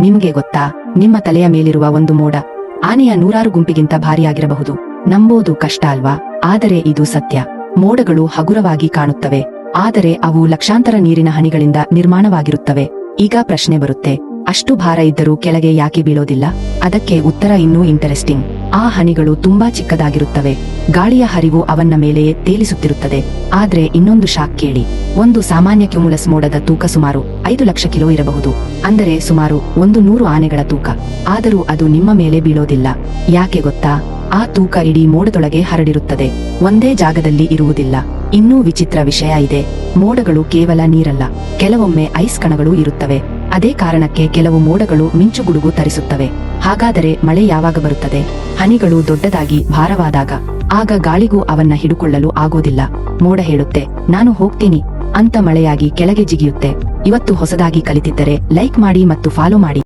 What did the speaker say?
ನಿಮ್ಗೆ ಗೊತ್ತಾ, ನಿಮ್ಮ ತಲೆಯ ಮೇಲಿರುವ ಒಂದು ಮೋಡ ಆನೆಯ 100 ಗುಂಪಿಗಿಂತ ಭಾರಿಯಾಗಿರಬಹುದು. ನಂಬೋದು ಕಷ್ಟ ಅಲ್ವಾ? ಆದರೆ ಇದು ಸತ್ಯ. ಮೋಡಗಳು ಹಗುರವಾಗಿ ಕಾಣುತ್ತವೆ, ಆದರೆ ಅವು ಲಕ್ಷಾಂತರ ನೀರಿನ ಹನಿಗಳಿಂದ ನಿರ್ಮಾಣವಾಗಿರುತ್ತವೆ. ಈಗ ಪ್ರಶ್ನೆ ಬರುತ್ತೆ, ಅಷ್ಟು ಭಾರ ಇದ್ದರೂ ಕೆಳಗೆ ಯಾಕೆ ಬೀಳೋದಿಲ್ಲ? ಅದಕ್ಕೆ ಉತ್ತರ ಇನ್ನೂ ಇಂಟರೆಸ್ಟಿಂಗ್. ಆ ಹನಿಗಳು ತುಂಬಾ ಚಿಕ್ಕದಾಗಿರುತ್ತವೆ, ಗಾಳಿಯ ಹರಿವು ಅವನ್ನ ಮೇಲೆಯೇ ತೇಲಿಸುತ್ತಿರುತ್ತದೆ. ಆದ್ರೆ ಇನ್ನೊಂದು ಶಾಕ್ ಕೇಳಿ. ಒಂದು ಸಾಮಾನ್ಯ ಕ್ಯುಮುಲಸ್ ಮೋಡದ ತೂಕ ಸುಮಾರು 5 ಲಕ್ಷ ಕಿಲೋ ಇರಬಹುದು, ಅಂದರೆ ಸುಮಾರು 100 ಆನೆಗಳ ತೂಕ. ಆದರೂ ಅದು ನಿಮ್ಮ ಮೇಲೆ ಬೀಳೋದಿಲ್ಲ. ಯಾಕೆ ಗೊತ್ತಾ? ಆ ತೂಕ ಇಡೀ ಮೋಡದೊಳಗೆ ಹರಡಿರುತ್ತದೆ, ಒಂದೇ ಜಾಗದಲ್ಲಿ ಇರುವುದಿಲ್ಲ. ಇನ್ನೂ ವಿಚಿತ್ರ ವಿಷಯ ಇದೆ. ಮೋಡಗಳು ಕೇವಲ ನೀರಲ್ಲ, ಕೆಲವೊಮ್ಮೆ ಐಸ್ ಕಣಗಳು ಇರುತ್ತವೆ. ಅದೇ ಕಾರಣಕ್ಕೆ ಕೆಲವು ಮೋಡಗಳು ಮಿಂಚುಗುಡುಗು ತರಿಸುತ್ತವೆ. ಹಾಗಾದರೆ ಮಳೆ ಯಾವಾಗ ಬರುತ್ತದೆ? ಹನಿಗಳು ದೊಡ್ಡದಾಗಿ ಭಾರವಾದಾಗ. ಆಗ ಗಾಳಿಗೂ ಅವನ್ನ ಹಿಡುಕೊಳ್ಳಲು ಆಗೋದಿಲ್ಲ. ಮೋಡ ಹೇಳುತ್ತೆ, ನಾನು ಹೋಗ್ತೀನಿ ಅಂತ ಮಳೆಯಾಗಿ ಕೆಳಗೆ ಜಿಗಿಯುತ್ತೆ. ಇವತ್ತು ಹೊಸದಾಗಿ ಕಲಿತಿದ್ದರೆ ಲೈಕ್ ಮಾಡಿ ಮತ್ತು ಫಾಲೋ ಮಾಡಿ.